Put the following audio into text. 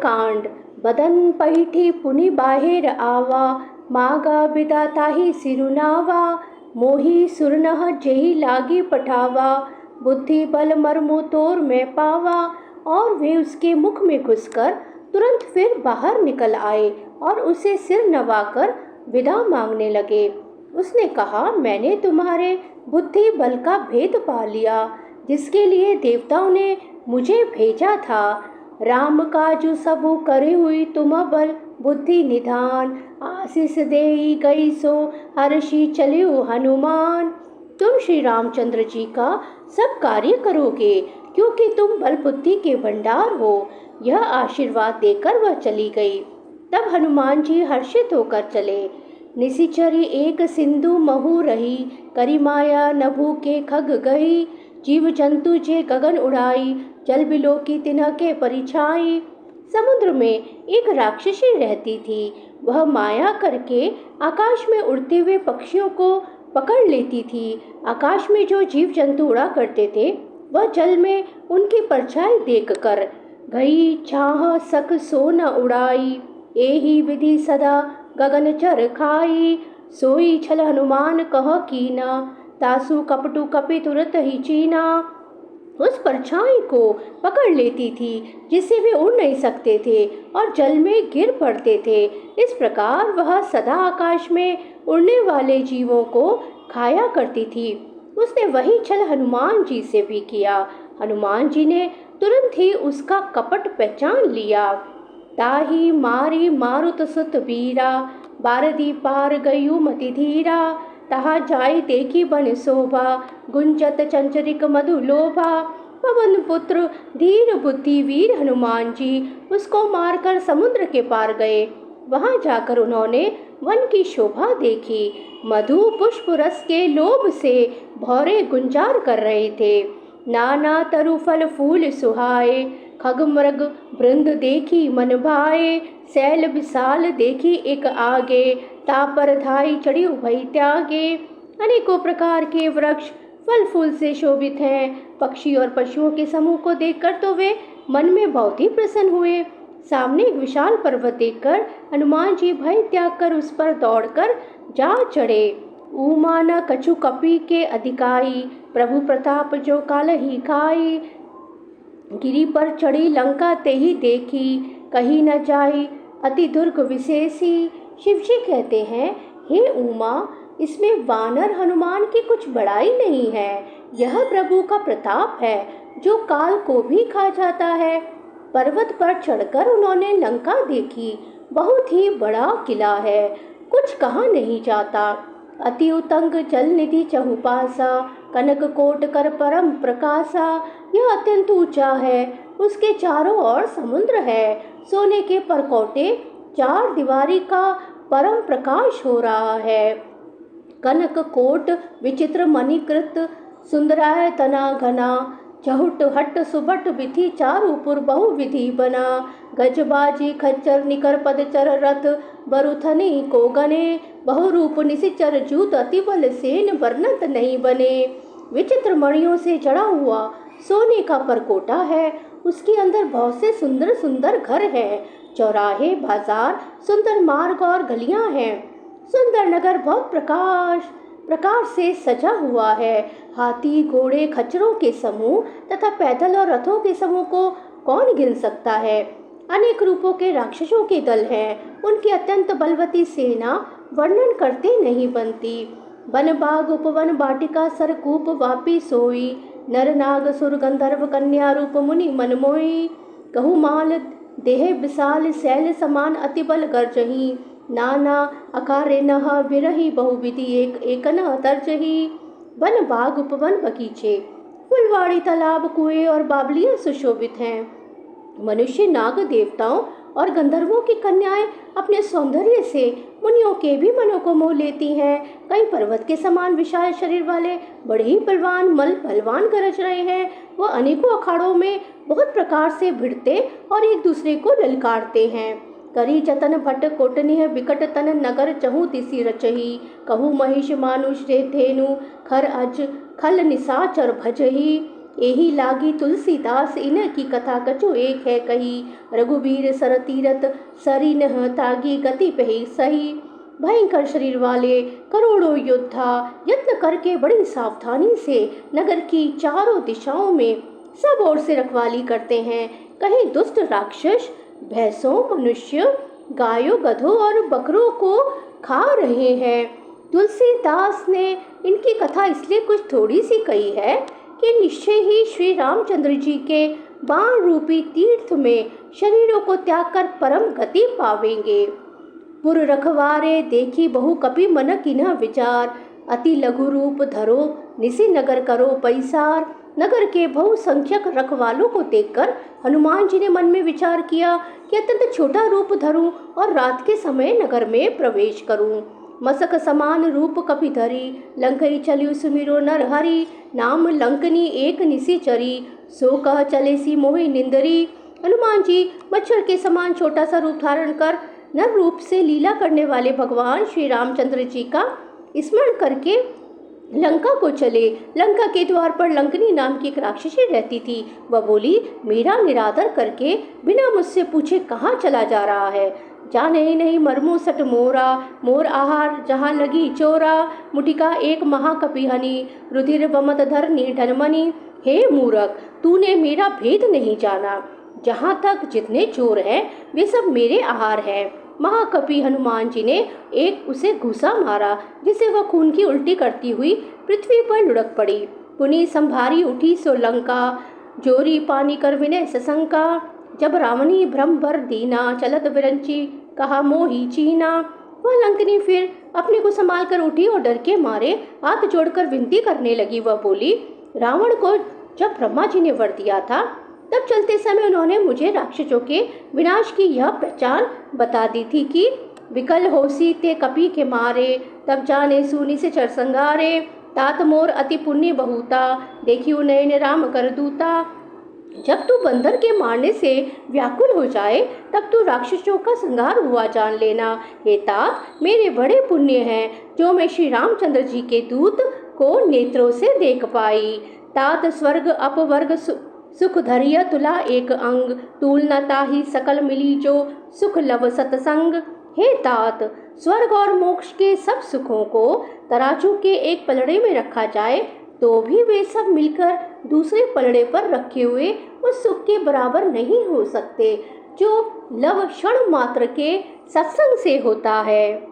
कांड। बदन पैठी पुनि बाहेर आवा, मागा बिदा ताही सिरुनावा। मोही सुरनह जेही लागी पठावा, बुद्धि बल मर्मो तोर में पावा। और वे उसके मुख में घुसकर तुरंत फिर बाहर निकल आए और उसे सिर नवाकर विदा मांगने लगे। उसने कहा, मैंने तुम्हारे बुद्धि बल का भेद पा लिया, जिसके लिए देवताओं ने मुझे भेजा था। राम काजु सबु करे हुई तुम बल बुद्धि निधान, आशीष देई गई सो हर्षि चलियो हनुमान। तुम श्री रामचंद्र जी का सब कार्य करोगे, क्योंकि तुम बल बुद्धि के भंडार हो। यह आशीर्वाद देकर वह चली गई। तब हनुमान जी हर्षित होकर चले। निशिचरी एक सिंधु महु रही, करी माया नभु के खग गई। जीव जंतु जे गगन उड़ाई, जल बिलो की तिन्ह के परिछाई। समुद्र में एक राक्षसी रहती थी। वह माया करके आकाश में उड़ते हुए पक्षियों को पकड़ लेती थी। आकाश में जो जीव जंतु उड़ा करते थे, वह जल में उनकी परछाई देखकर गई छाह सक सो न उड़ाई। एही विधि सदा गगन चर खाई, सोई छल हनुमान कह कीना। तासु कपटु कपि तुरत ही चीना। उस परछाई को पकड़ लेती थी, जिससे वे उड़ नहीं सकते थे और जल में गिर पड़ते थे। इस प्रकार वह सदा आकाश में उड़ने वाले जीवों को खाया करती थी। उसने वही छल हनुमान जी से भी किया। हनुमान जी ने तुरंत ही उसका कपट पहचान लिया। ताही मारी मारुत सुत वीरा, बारदी पार गयु मति धीरा। तहा जाई देखी बन शोभा, गुंजत चंचरिक मधु लोभा। पवन पुत्र धीर बुद्धि वीर हनुमान जी उसको मारकर समुद्र के पार गए। वहां जाकर उन्होंने वन की शोभा देखी। मधु पुष्प रस के लोभ से भौरे गुंजार कर रहे थे। नाना तरु फल फूल सुहाए, खग मृग वृंद देखी मन भाए। शैल विशाल देखी एक आगे, तापर धाई चढ़ी भई त्यागे। अनेकों प्रकार के वृक्ष फल फूल से शोभित हैं। पक्षी और पशुओं के समूह को देखकर तो वे मन में बहुत ही प्रसन्न हुए। सामने एक विशाल पर्वत देखकर हनुमान जी भय त्याग कर उस पर दौड़कर जा चढ़े। उमा न कछु कपि के अधिकाई, प्रभु प्रताप जो काल ही खाई। गिरी पर चढ़ी लंका ते ही देखी, कहीं न जाई अति दुर्ग विशेषी। शिव जी कहते हैं, हे उमा, इसमें वानर हनुमान की कुछ बड़ाई नहीं है। यह प्रभु का प्रताप है, जो काल को भी खा जाता है। पर्वत पर चढ़कर उन्होंने लंका देखी। बहुत ही बड़ा किला है, कुछ कहा नहीं जाता। अति उतंग जल निधि चहुपासा, कनक कोट कर परम प्रकाशा। यह अत्यंत ऊंचा है, उसके चारों ओर समुद्र है। सोने के परकोटे चार दीवारी का परम प्रकाश हो रहा है। कनक कोट विचित्र मणिकृत, सुंदराय तना घना। चहुट हट सुबट विधि चारु पुर बहु विधि बना। गजबाजी खच्चर निकर पदचर रथ, बरुथनी को गने। बहुरूप निशिचर जूत अति बल सेन, वर्णत नहीं बने। विचित्र मणियों से जड़ा हुआ सोने का परकोटा है। उसके अंदर बहुत से सुंदर सुंदर घर हैं। चौराहे, बाजार, सुंदर मार्ग और गलियां हैं। सुंदर नगर बहुत प्रकार से सजा हुआ है। हाथी, घोड़े, खच्चरों के समूह तथा पैदल और रथों के समूह को कौन गिन सकता है। अनेक रूपों के राक्षसों के दल हैं। उनकी अत्यंत बलवती सेना वर्णन करते नहीं बनती। वन बाग उपवन बाटिका सरकूप वापी सोई। नर नाग सुर गंधर्व कन्या रूप मुनि मनमोई। कहु माल देह विशाल शैल समान अति बल गर्जही। नाना अकारे नह विरही बहुविधि एक न तर्जही। वन बाग उपवन बगीचे, फुलवाड़ी, तालाब, कुएं और बावलियां सुशोभित हैं। मनुष्य, नाग, देवताओं और गंधर्वों की कन्याएं अपने सौंदर्य से मुनियों के भी मनों को मोह लेती हैं। कई पर्वत के समान विशाल शरीर वाले बड़े ही बलवान मल पहलवान गरज रहे हैं। वह अनेकों अखाड़ों में बहुत प्रकार से भिड़ते और एक दूसरे को ललकारते हैं। करी जतन भट्ट कोटनीह विकट तन नगर चहु तिसी रचही। कहु महिष मानुष रे धेनु खर अज खल निशाचर भजही। एही लागी तुलसीदास इन की कथा कछु एक है कही। रघुबीर सर तीरथ सरी नह तागी गति पही सही। भयंकर शरीर वाले करोड़ों योद्धा यत्न करके बड़ी सावधानी से नगर की चारों दिशाओं में सब ओर से रखवाली करते हैं। कहीं दुष्ट राक्षस भैंसों मनुष्य गायों गधों और बकरों को खा रहे हैं। तुलसीदास ने इनकी कथा इसलिए कुछ थोड़ी सी कही है कि निश्चय ही श्री रामचंद्र जी के बाण रूपी तीर्थ में शरीरों को त्याग कर परम गति पावेंगे। पुर रखवारे देखी बहु कपि मन किन्ह विचार। अति लघु रूप धरो निसी नगर करो पैसार। नगर के बहुसंख्यक रखवालों को देखकर हनुमान जी ने मन में विचार किया कि अत्यंत छोटा रूप धरूं और रात के समय नगर में प्रवेश करूं। मसक समान रूप कपि धरी लंकई चलियो सुमिरो नर हरि। नाम लंकनी एक निसी चरी सो कह चले सी मोहि निंदरी। हनुमान जी मच्छर के समान छोटा सा रूप धारण कर नर रूप से लीला करने वाले भगवान श्री रामचंद्र जी का स्मरण करके लंका को चले। लंका के द्वार पर लंकनी नाम की एक राक्षसी रहती थी। वह बोली, मेरा निरादर करके बिना मुझसे पूछे कहाँ चला जा रहा है। जाने ही नहीं मरमु सट मोरा मोर आहार जहाँ लगी चोरा। मुटिका एक महाकपिहनी रुधिर बमत धर निर्धनमणि। हे मूर्ख, तूने मेरा भेद नहीं जाना। जहाँ तक जितने चोर हैं वे सब मेरे आहार हैं। महाकपि हनुमान जी ने एक उसे घुसा मारा जिसे वह खून की उल्टी करती हुई पृथ्वी पर लुढ़क पड़ी। पुनि संभारी उठी सो लंका जोरी पानी कर विनय सशंका। जब रावणी भ्रम भर दीना चलत विरंची कहा मोही चीना। वह लंकनी फिर अपने को संभाल कर उठी और डर के मारे हाथ जोड़कर विनती करने लगी। वह बोली, रावण को जब ब्रह्मा जी ने वर दिया था तब चलते समय उन्होंने मुझे राक्षसों के विनाश की यह पहचान बता दी थी कि विकल होसी ते कपि के मारे। तब जाने सूनी से चर संगारे। तात मोर अति पुण्य बहुता देखियो नयन राम कर दूता। जब तू बंदर के मारने से व्याकुल हो जाए तब तू राक्षसों का संहार हुआ जान लेना। हे तात, मेरे बड़े पुण्य हैं जो मैं श्री रामचंद्र जी के दूत को नेत्रों से देख पाई। तात स्वर्ग अपवर्ग सुख धरिय तुला एक अंग। तूल न ताहि सकल मिली जो सुख लव सतसंग। हे तात, स्वर्ग और मोक्ष के सब सुखों को तराजू के एक पलड़े में रखा जाए तो भी वे सब मिलकर दूसरे पलड़े पर रखे हुए उस सुख के बराबर नहीं हो सकते जो लव क्षण मात्र के सत्संग से होता है।